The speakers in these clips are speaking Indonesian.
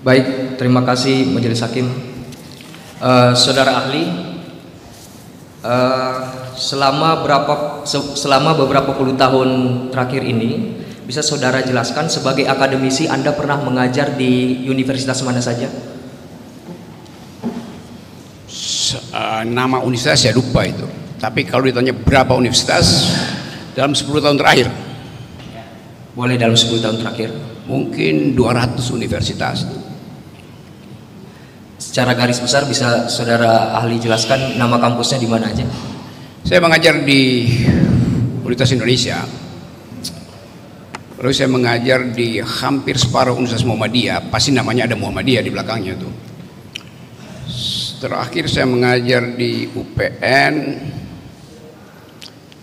Baik, terima kasih Majelis Hakim. Saudara ahli, selama beberapa puluh tahun terakhir ini, bisa saudara jelaskan sebagai akademisi Anda pernah mengajar di universitas mana saja? Nama universitas saya lupa itu. Tapi kalau ditanya berapa universitas dalam 10 tahun terakhir? Boleh dalam 10 tahun terakhir? Mungkin 200 universitas. Secara garis besar bisa saudara ahli jelaskan nama kampusnya di mana aja? Saya mengajar di Universitas Indonesia. Lalu saya mengajar di hampir separuh Universitas Muhammadiyah. Pasti namanya ada Muhammadiyah di belakangnya tuh. Terakhir saya mengajar di UPN.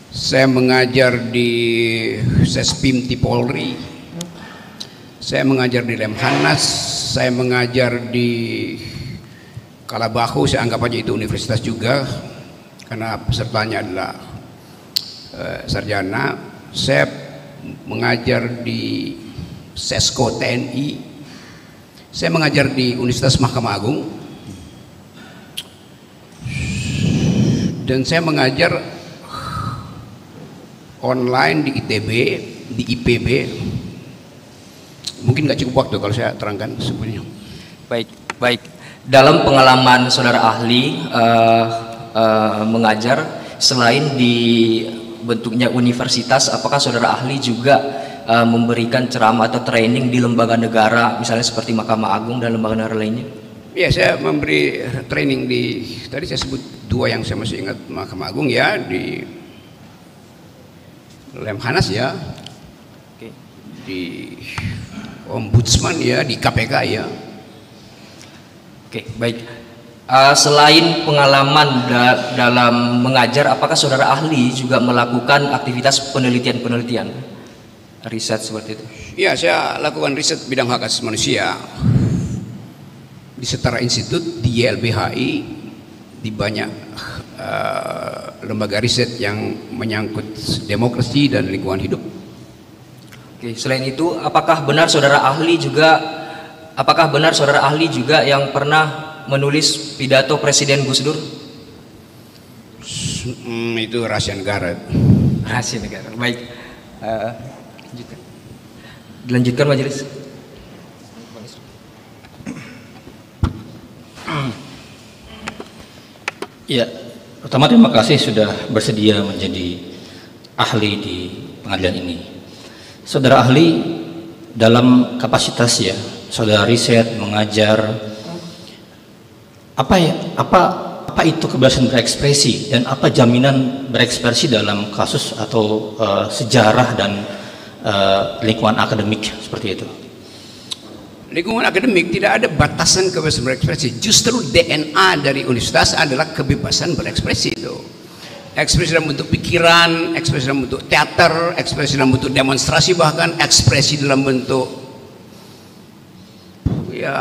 Saya mengajar di Sespim Polri. Saya mengajar di Lemhanas. Saya mengajar di Kalabahu, saya anggap aja itu universitas juga karena pesertanya adalah sarjana. Saya mengajar di Sesko TNI. Saya mengajar di Universitas Mahkamah Agung. Dan saya mengajar online di ITB, di IPB. Mungkin nggak cukup waktu kalau saya terangkan semuanya. Baik. Dalam pengalaman saudara ahli mengajar, selain di bentuknya universitas, apakah saudara ahli juga memberikan ceramah atau training di lembaga negara, misalnya seperti Mahkamah Agung dan lembaga negara lainnya? Ya, saya memberi training di, tadi saya sebut dua yang saya masih ingat, Mahkamah Agung ya, di Lemhanas ya, di Ombudsman ya, di KPK ya. Oke, baik. Selain pengalaman dalam mengajar, apakah saudara ahli juga melakukan aktivitas penelitian, riset seperti itu? Ya, saya lakukan riset bidang hak asasi manusia di Setara Institut, di YLBHI, di banyak lembaga riset yang menyangkut demokrasi dan lingkungan hidup. Oke, selain itu, apakah benar saudara ahli juga yang pernah menulis pidato Presiden Gus Dur? Itu rahasia negara. Rahasia negara. Baik. Dilanjutkan majelis. Ya, pertama terima kasih sudah bersedia menjadi ahli di pengadilan ini. Saudara ahli, dalam kapasitas ya, saudara riset, mengajar, apa itu kebebasan berekspresi dan apa jaminan berekspresi dalam kasus atau sejarah dan lingkungan akademik seperti itu? Lingkungan akademik tidak ada batasan kebebasan berekspresi. Justru DNA dari universitas adalah kebebasan berekspresi itu. Ekspresi dalam bentuk pikiran, ekspresi dalam bentuk teater, ekspresi dalam bentuk demonstrasi, bahkan ekspresi dalam bentuk ya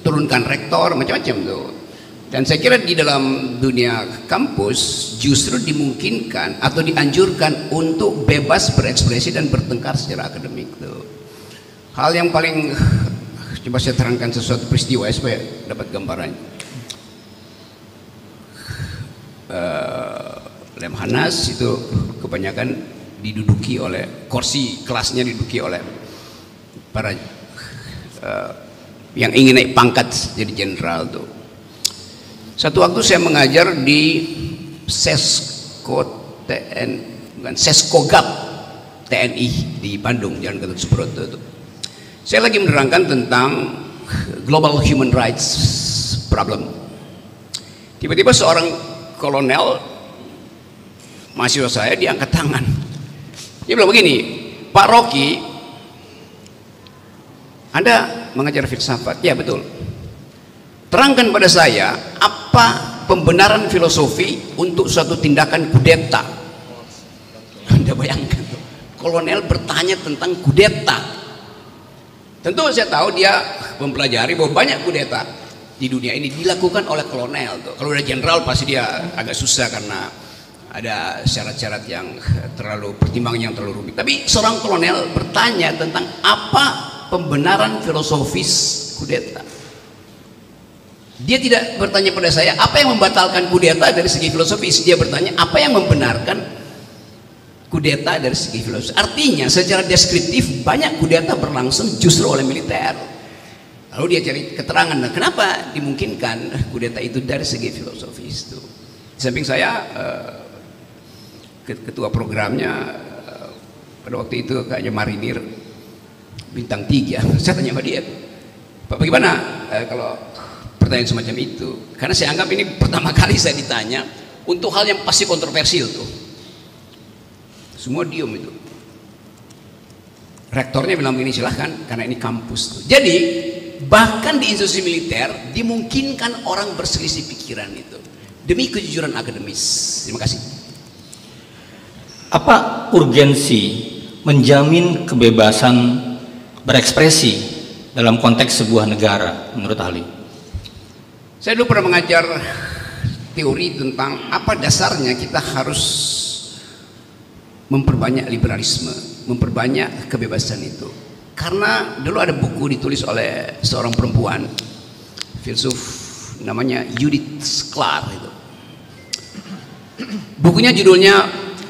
turunkan rektor, macam-macam tuh. Dan saya kira di dalam dunia kampus justru dimungkinkan atau dianjurkan untuk bebas berekspresi dan bertengkar secara akademik tuh. Hal yang paling, coba saya terangkan sesuatu peristiwa supaya dapat gambarannya. Lemhanas itu kebanyakan diduduki oleh, kursi kelasnya diduduki oleh para yang ingin naik pangkat jadi jenderal tuh. Satu waktu saya mengajar di Seskogap TNI di Bandung, Jalan Gatot Subroto itu. Saya lagi menerangkan tentang global human rights problem. Tiba-tiba seorang kolonel mahasiswa saya diangkat tangan. Dia bilang begini, Pak Rocky, Anda mengajar filsafat? Ya betul. Terangkan pada saya apa pembenaran filosofi untuk suatu tindakan kudeta. Anda bayangkan tuh, kolonel bertanya tentang kudeta. Tentu saya tahu dia mempelajari bahwa banyak kudeta di dunia ini dilakukan oleh kolonel tuh. Kalau udah jenderal pasti dia agak susah karena ada syarat-syarat yang terlalu, pertimbangan yang terlalu rumit. Tapi seorang kolonel bertanya tentang apa pembenaran filosofis kudeta? Dia tidak bertanya pada saya apa yang membatalkan kudeta dari segi filosofis, dia bertanya apa yang membenarkan kudeta dari segi filosofis. Artinya secara deskriptif banyak kudeta berlangsung justru oleh militer. Lalu dia cari keterangan, nah, kenapa dimungkinkan kudeta itu dari segi filosofis itu. Di samping saya ketua programnya pada waktu itu kayaknya marinir bintang 3. Saya tanya sama dia, Pak bagaimana kalau pertanyaan semacam itu, karena saya anggap ini pertama kali saya ditanya untuk hal yang pasti kontroversial tuh. Semua diem itu. Rektornya bilang begini, silahkan karena ini kampus tuh. Jadi bahkan di institusi militer dimungkinkan orang berselisih pikiran itu demi kejujuran akademis. Terima kasih. Apa urgensi menjamin kebebasan berekspresi dalam konteks sebuah negara menurut ahli? Saya dulu pernah mengajar teori tentang apa dasarnya kita harus memperbanyak liberalisme, memperbanyak kebebasan itu. Karena dulu ada buku ditulis oleh seorang perempuan filsuf namanya Judith Sklar itu. Bukunya judulnya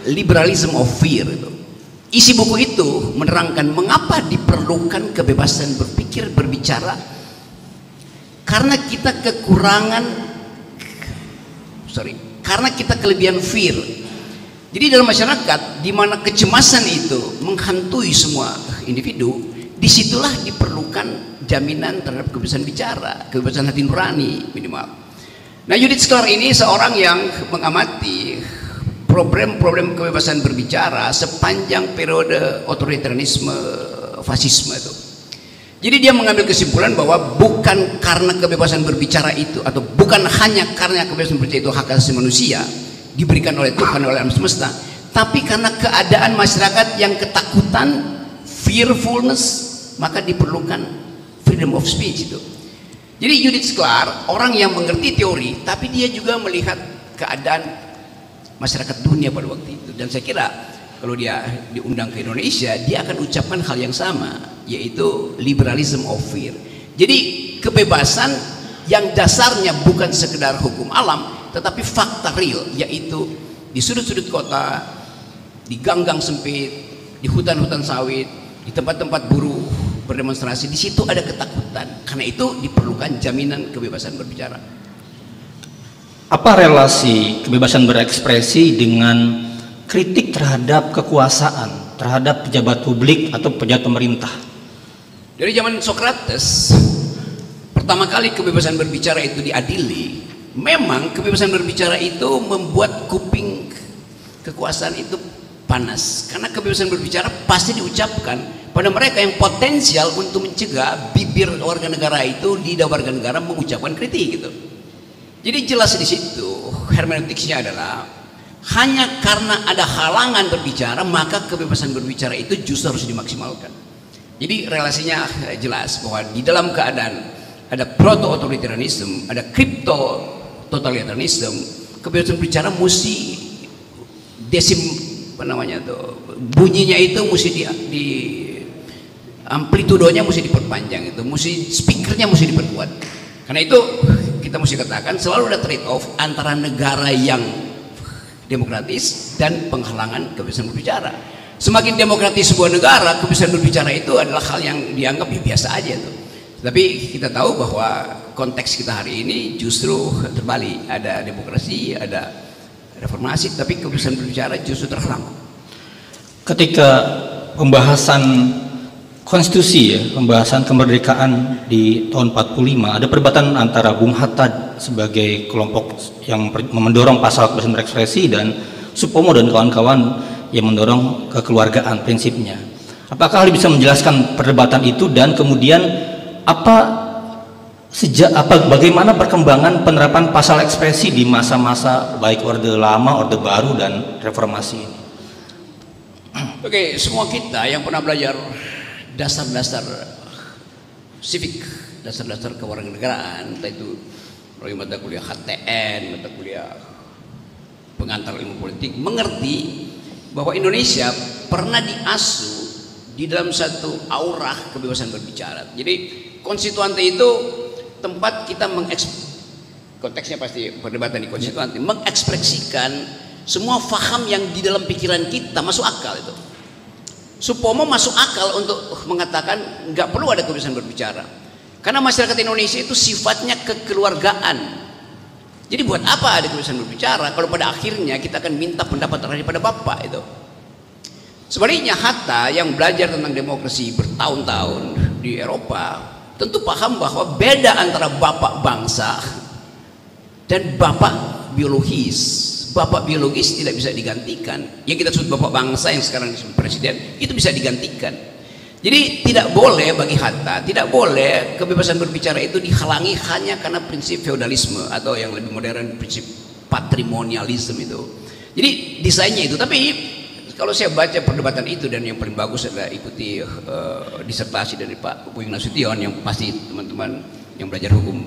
Liberalism of Fear itu. Isi buku itu menerangkan mengapa diperlukan kebebasan berpikir, berbicara. Karena kita karena kita kelebihan fear. Jadi dalam masyarakat di mana kecemasan itu menghantui semua individu, disitulah diperlukan jaminan terhadap kebebasan bicara, kebebasan hati nurani minimal. Nah, Judith Sklar ini seorang yang mengamati problem-problem kebebasan berbicara sepanjang periode otoritarianisme, fasisme itu. Jadi dia mengambil kesimpulan bahwa bukan karena kebebasan berbicara itu, atau bukan hanya karena kebebasan berbicara itu hak asasi manusia diberikan oleh Tuhan, oleh alam semesta, tapi karena keadaan masyarakat yang ketakutan, fearfulness, maka diperlukan freedom of speech itu. Jadi Judith Sklar orang yang mengerti teori, tapi dia juga melihat keadaan masyarakat dunia pada waktu itu. Dan saya kira kalau dia diundang ke Indonesia, dia akan ucapkan hal yang sama, yaitu liberalism of fear. Jadi kebebasan yang dasarnya bukan sekedar hukum alam, tetapi fakta real, yaitu di sudut-sudut kota, di gang-gang sempit, di hutan-hutan sawit, di tempat-tempat buruh berdemonstrasi, di situ ada ketakutan. Karena itu diperlukan jaminan kebebasan berbicara. Apa relasi kebebasan berekspresi dengan kritik terhadap kekuasaan, terhadap pejabat publik atau pejabat pemerintah? Dari zaman Socrates, pertama kali kebebasan berbicara itu diadili. Memang kebebasan berbicara itu membuat kuping kekuasaan itu panas, karena kebebasan berbicara pasti diucapkan pada mereka yang potensial untuk mencegah bibir warga negara itu, lidah warga negara mengucapkan kritik gitu. Jadi jelas di situ hermeneutiknya adalah hanya karena ada halangan berbicara, maka kebebasan berbicara itu justru harus dimaksimalkan. Jadi relasinya jelas bahwa di dalam keadaan ada proto-otoritarianisme, ada kripto-totalitarianisme, kebebasan berbicara mesti bunyinya itu mesti di amplitudonya mesti diperpanjang, itu mesti speakernya mesti diperkuat. Karena itu kita mesti katakan selalu ada trade off antara negara yang demokratis dan penghalangan kebebasan berbicara. Semakin demokratis sebuah negara, kebebasan berbicara itu adalah hal yang dianggap biasa aja tuh. Tapi kita tahu bahwa konteks kita hari ini justru terbalik, ada demokrasi, ada reformasi, tapi kebebasan berbicara justru terhalang. Ketika pembahasan konstitusi ya, pembahasan kemerdekaan di tahun 45, ada perdebatan antara Bung Hatta sebagai kelompok yang mendorong pasal kebebasan berekspresi dan Supomo dan kawan-kawan yang mendorong kekeluargaan prinsipnya. Apakah ahli bisa menjelaskan perdebatan itu, dan kemudian bagaimana perkembangan penerapan pasal ekspresi di masa-masa baik Orde Lama, Orde Baru, dan reformasi ini? Oke, semua kita yang pernah belajar dasar-dasar civic, dasar-dasar kewarganegaraan, entah itu melalui mata kuliah HTN, mata kuliah pengantar ilmu politik, mengerti bahwa Indonesia pernah diasuh di dalam satu aura kebebasan berbicara. Jadi konstituante itu tempat kita konteksnya pasti perdebatan di konstituante, mengekspresikan semua faham yang di dalam pikiran kita masuk akal itu. Supomo masuk akal untuk mengatakan nggak perlu ada kebebasan berbicara, karena masyarakat Indonesia itu sifatnya kekeluargaan. Jadi buat apa ada kebebasan berbicara kalau pada akhirnya kita akan minta pendapat daripada bapak itu. Sebaliknya Hatta yang belajar tentang demokrasi bertahun-tahun di Eropa tentu paham bahwa beda antara bapak bangsa dan bapak biologis. Bapak biologis tidak bisa digantikan. Yang kita sebut bapak bangsa yang sekarang disebut presiden itu bisa digantikan. Jadi tidak boleh bagi Hatta, tidak boleh kebebasan berbicara itu dihalangi hanya karena prinsip feodalisme atau yang lebih modern prinsip patrimonialisme itu. Jadi desainnya itu. Tapi kalau saya baca perdebatan itu, dan yang paling bagus adalah ikuti disertasi dari Pak Buyung Nasution, yang pasti teman-teman yang belajar hukum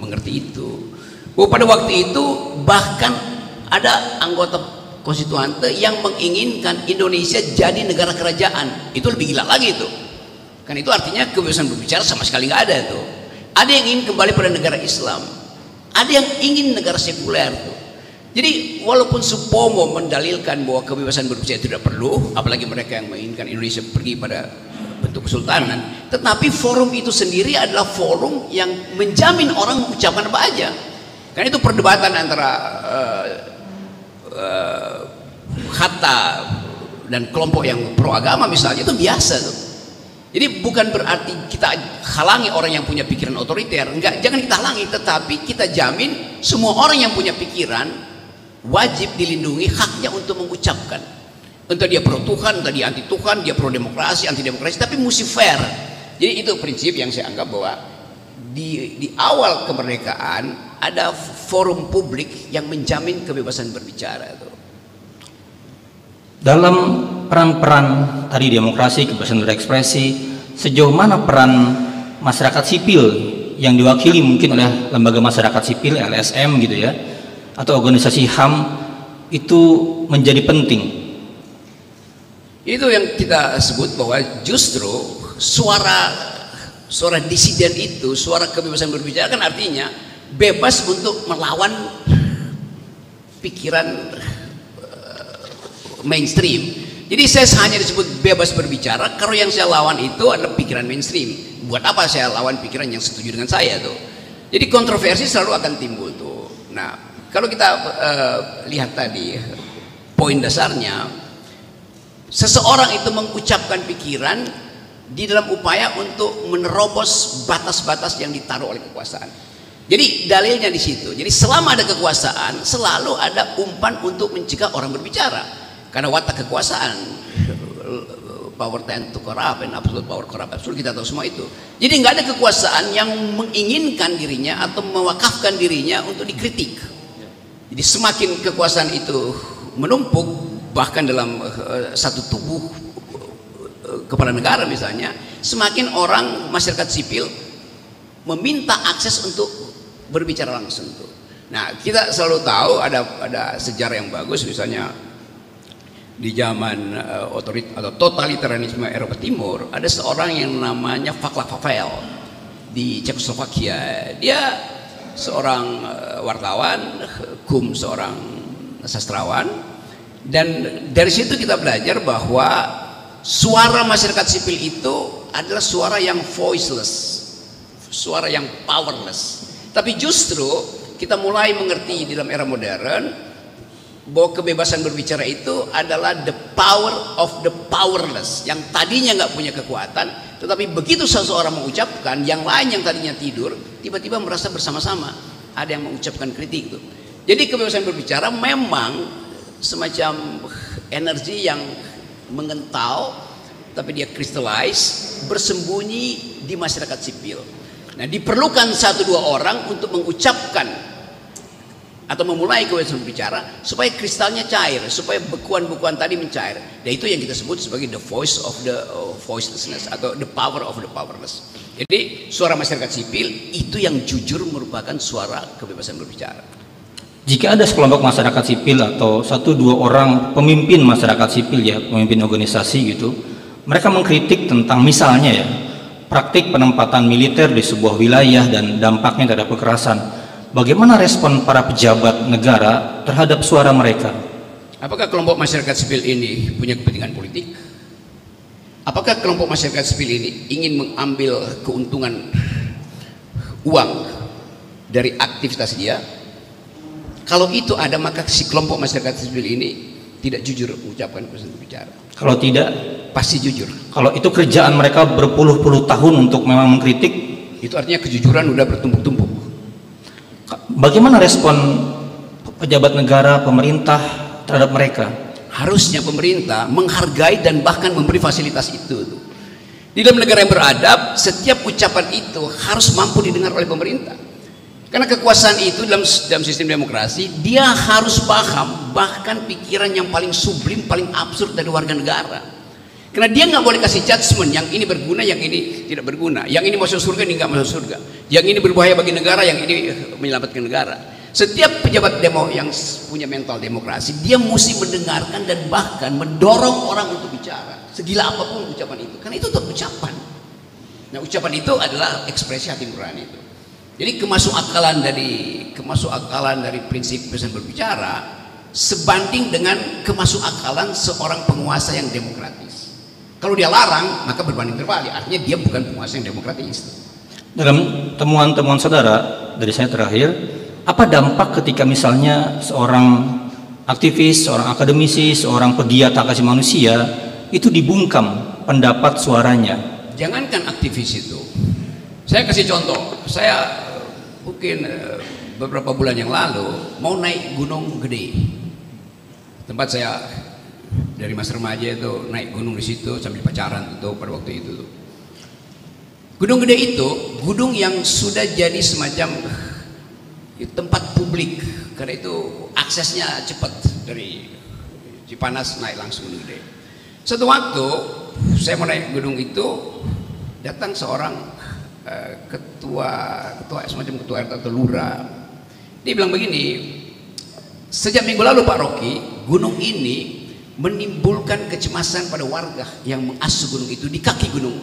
mengerti itu. Bahwa pada waktu itu bahkan ada anggota konstituante yang menginginkan Indonesia jadi negara kerajaan. Itu lebih gila lagi itu. Kan itu artinya kebebasan berbicara sama sekali nggak ada itu. Ada yang ingin kembali pada negara Islam, ada yang ingin negara sekuler tuh. Jadi walaupun Supomo mendalilkan bahwa kebebasan berbicara tidak perlu, apalagi mereka yang menginginkan Indonesia pergi pada bentuk kesultanan, tetapi forum itu sendiri adalah forum yang menjamin orang mengucapkan apa aja. Karena itu perdebatan antara Hatta dan kelompok yang pro agama misalnya itu biasa tuh. Jadi bukan berarti kita halangi orang yang punya pikiran otoriter, enggak, jangan kita halangi, tetapi kita jamin semua orang yang punya pikiran wajib dilindungi haknya untuk mengucapkan. Entah dia pro Tuhan, entah dia anti Tuhan, dia pro demokrasi, anti demokrasi, tapi mesti fair. Jadi itu prinsip yang saya anggap bahwa di awal kemerdekaan ada forum publik yang menjamin kebebasan berbicara itu. Dalam peran-peran tadi demokrasi, kebebasan berekspresi, sejauh mana peran masyarakat sipil yang diwakili mungkin oleh lembaga masyarakat sipil LSM gitu ya, atau organisasi HAM itu menjadi penting? Itu yang kita sebut bahwa justru suara disiden itu, suara kebebasan berbicara kan artinya bebas untuk melawan pikiran mainstream. Jadi saya hanya disebut bebas berbicara kalau yang saya lawan itu adalah pikiran mainstream. Buat apa saya lawan pikiran yang setuju dengan saya tuh? Jadi kontroversi selalu akan timbul tuh. Nah, kalau kita lihat tadi poin dasarnya, seseorang itu mengucapkan pikiran di dalam upaya untuk menerobos batas-batas yang ditaruh oleh kekuasaan. Jadi dalilnya di situ. Jadi selama ada kekuasaan selalu ada umpan untuk mencegah orang berbicara. Karena watak kekuasaan, power tend to corrupt, and absolute power corrupt absolute, kita tahu semua itu. Jadi nggak ada kekuasaan yang menginginkan dirinya atau mewakafkan dirinya untuk dikritik. Jadi semakin kekuasaan itu menumpuk, bahkan dalam satu tubuh kepala negara misalnya, semakin orang masyarakat sipil meminta akses untuk berbicara langsung tuh. Nah, kita selalu tahu ada sejarah yang bagus, misalnya di zaman atau totalitarianisme Eropa Timur, ada seorang yang namanya Václav Havel di Cekoslovakia. Dia seorang wartawan, seorang sastrawan, dan dari situ kita belajar bahwa suara masyarakat sipil itu adalah suara yang voiceless, suara yang powerless. Tapi justru kita mulai mengerti di dalam era modern bahwa kebebasan berbicara itu adalah the power of the powerless, yang tadinya nggak punya kekuatan, tetapi begitu seseorang mengucapkan, yang lain yang tadinya tidur tiba-tiba merasa bersama-sama, ada yang mengucapkan kritik itu. Jadi kebebasan berbicara memang semacam energi yang mengental, tapi dia crystallize, bersembunyi di masyarakat sipil. Nah, diperlukan 1-2 orang untuk mengucapkan atau memulai kebebasan berbicara supaya kristalnya cair, supaya bekuan-bekuan tadi mencair. Dan itu yang kita sebut sebagai the voice of the voicelessness atau the power of the powerless. Jadi suara masyarakat sipil itu yang jujur merupakan suara kebebasan berbicara. Jika ada sekelompok masyarakat sipil atau 1-2 orang pemimpin masyarakat sipil ya, pemimpin organisasi gitu, Mereka mengkritik tentang misalnya ya, praktik penempatan militer di sebuah wilayah dan dampaknya terhadap kekerasan. Bagaimana respon para pejabat negara terhadap suara mereka? Apakah kelompok masyarakat sipil ini punya kepentingan politik? Apakah kelompok masyarakat sipil ini ingin mengambil keuntungan uang dari aktivitas dia? Kalau itu ada, maka si kelompok masyarakat sipil ini tidak jujur mengucapkan kebebasan berbicara. Kalau tidak, pasti jujur. kalau itu kerjaan mereka berpuluh-puluh tahun untuk memang mengkritik, itu artinya kejujuran udah bertumpuk-tumpuk. bagaimana respon pejabat negara, pemerintah terhadap mereka? Harusnya pemerintah menghargai dan bahkan memberi fasilitas itu. Di dalam negara yang beradab, setiap ucapan itu harus mampu didengar oleh pemerintah. Karena kekuasaan itu dalam sistem demokrasi, dia harus paham bahkan pikiran yang paling sublim, paling absurd dari warga negara. Karena dia nggak boleh kasih judgement, yang ini berguna, yang ini tidak berguna, yang ini masuk surga, ini nggak masuk surga, yang ini berbahaya bagi negara, yang ini menyelamatkan negara. Setiap pejabat demo yang punya mental demokrasi, dia mesti mendengarkan dan bahkan mendorong orang untuk bicara, segila apapun ucapan itu, karena itu tetap ucapan. Nah, ucapan itu adalah ekspresi hati nurani itu. Jadi kemasukakalan dari prinsip kebebasan berbicara sebanding dengan kemasukakalan seorang penguasa yang demokratis. Kalau dia larang, maka berbanding terbalik, artinya dia bukan penguasa yang demokratis. Dalam temuan-temuan saudara, dari saya terakhir, apa dampak ketika misalnya seorang aktivis, seorang akademisi, seorang pegiat hak asasi manusia itu dibungkam pendapat suaranya? Jangankan aktivis itu, saya kasih contoh. Saya mungkin beberapa bulan yang lalu mau naik Gunung Gede, tempat saya dari mas remaja itu naik gunung di situ sambil pacaran itu pada waktu itu. Gunung Gede itu gunung yang sudah jadi semacam tempat publik, karena itu aksesnya cepat dari Cipanas naik langsung Gunung Gede. Suatu waktu saya mau naik gunung itu, datang seorang ketua semacam ketua RT atau lurah. Dia bilang begini, sejak minggu lalu Pak Rocky, gunung ini menimbulkan kecemasan pada warga yang mengasuh gunung itu di kaki Gunung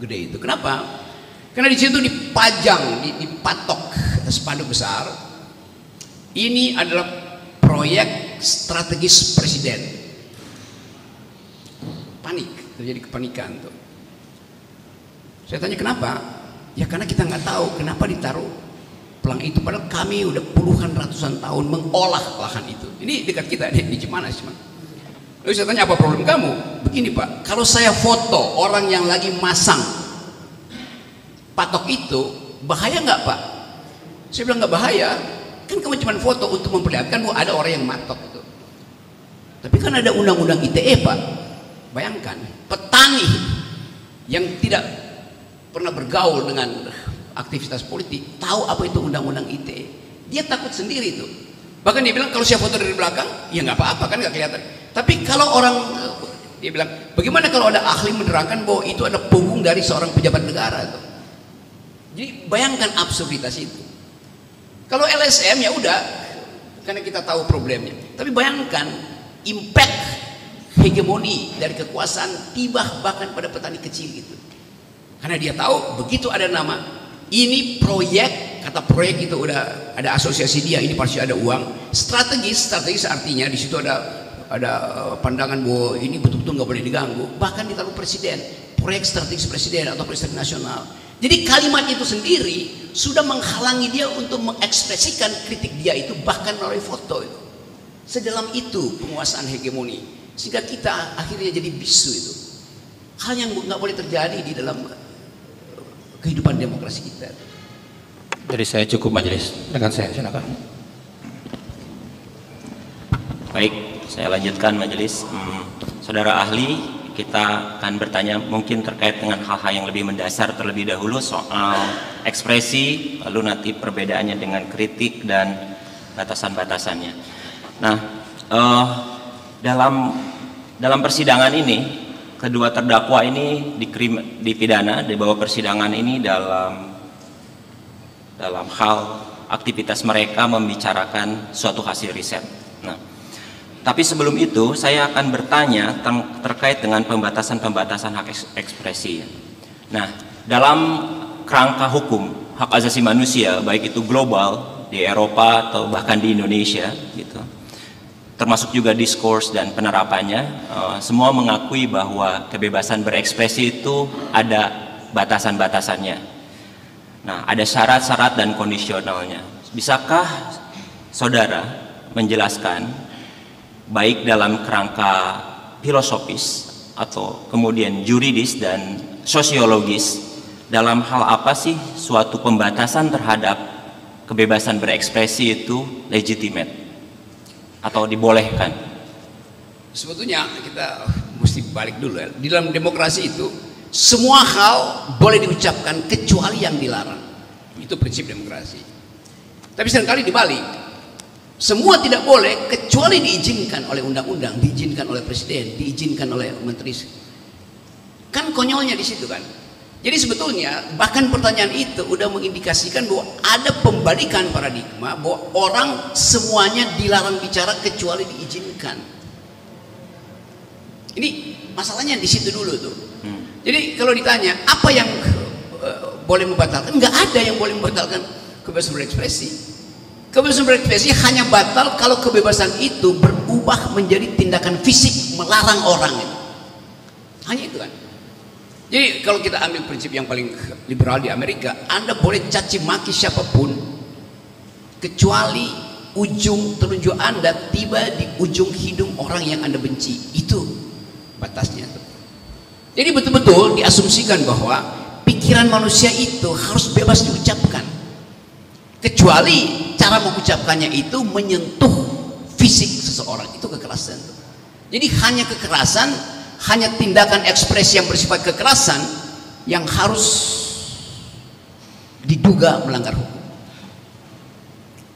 Gede itu. Kenapa? Karena di situ dipajang, dipatok spanduk besar. Ini adalah proyek strategis presiden. Panik, terjadi kepanikan tuh. Saya tanya kenapa? Ya karena kita nggak tahu kenapa ditaruh pelang itu. Padahal kami udah puluhan ratusan tahun mengolah lahan itu. Ini dekat kita di Cipanas. Lalu saya tanya apa problem kamu? Begini Pak, kalau saya foto orang yang lagi masang patok itu, bahaya nggak Pak? Saya bilang nggak bahaya, kan kamu cuma foto untuk memperlihatkan bahwa ada orang yang matok itu. Tapi kan ada undang-undang ITE Pak. Bayangkan petani yang tidak pernah bergaul dengan aktivitas politik tahu apa itu undang-undang ITE. Dia takut sendiri itu. Bahkan dia bilang kalau saya foto dari belakang, ya nggak apa-apa kan nggak kelihatan. Tapi kalau orang, dia bilang, bagaimana kalau ada ahli menerangkan bahwa itu ada punggung dari seorang pejabat negara itu. Jadi bayangkan absurditas itu. Kalau LSM ya udah, karena kita tahu problemnya. Tapi bayangkan impact hegemoni dari kekuasaan tiba bahkan pada petani kecil itu. Karena dia tahu begitu ada nama, ini proyek, kata proyek itu udah ada asosiasi dia, ini pasti ada uang. Strategis artinya di situ ada pandangan bahwa ini betul-betul nggak boleh diganggu. Bahkan ditaruh presiden, proyek strategis presiden atau presiden nasional. Jadi kalimat itu sendiri sudah menghalangi dia untuk mengekspresikan kritik dia itu bahkan melalui foto itu. Sedalam itu penguasaan hegemoni sehingga kita akhirnya jadi bisu itu. Hal yang nggak boleh terjadi di dalam kehidupan demokrasi kita. Dari saya cukup majelis. Dengan saya silakan. Baik, saya lanjutkan majelis. Saudara ahli, kita akan bertanya mungkin terkait dengan hal-hal yang lebih mendasar terlebih dahulu soal ekspresi, lalu nanti perbedaannya dengan kritik dan batasan-batasannya. Nah, dalam persidangan ini, kedua terdakwa ini dipidana di bawah persidangan ini dalam hal aktivitas mereka membicarakan suatu hasil riset. Nah, Tapi sebelum itu saya akan bertanya terkait dengan pembatasan-pembatasan hak ekspresi. Nah, dalam kerangka hukum hak asasi manusia, baik itu global di Eropa atau bahkan di Indonesia, gitu, termasuk juga diskurs dan penerapannya, semua mengakui bahwa kebebasan berekspresi itu ada batasan-batasannya. Nah, ada syarat-syarat dan kondisionalnya. Bisakah saudara menjelaskan baik dalam kerangka filosofis atau kemudian juridis dan sosiologis, dalam hal apa sih suatu pembatasan terhadap kebebasan berekspresi itu legitimate atau dibolehkan? Sebetulnya kita mesti balik dulu ya. Di dalam demokrasi itu semua hal boleh diucapkan kecuali yang dilarang. Itu prinsip demokrasi. Tapi seringkali dibalik, semua tidak boleh kecuali diizinkan oleh undang-undang, diizinkan oleh presiden, diizinkan oleh menteri. Kan konyolnya di situ kan. Jadi sebetulnya bahkan pertanyaan itu udah mengindikasikan bahwa ada pembalikan paradigma, bahwa orang semuanya dilarang bicara kecuali diizinkan. Ini masalahnya di situ dulu tuh. Jadi kalau ditanya apa yang boleh membatalkan, nggak ada yang boleh membatalkan kebebasan berekspresi. Kebebasan berekspresi hanya batal kalau kebebasan itu berubah menjadi tindakan fisik melarang orang. Hanya itu kan. Jadi kalau kita ambil prinsip yang paling liberal di Amerika, Anda boleh caci maki siapapun kecuali ujung telunjuk Anda tiba di ujung hidung orang yang Anda benci. Itu batasnya tuh. Jadi betul-betul diasumsikan bahwa pikiran manusia itu harus bebas diucapkan, kecuali cara mengucapkannya itu menyentuh fisik seseorang. Itu kekerasan. Jadi hanya kekerasan, hanya tindakan ekspresi yang bersifat kekerasan yang harus diduga melanggar hukum.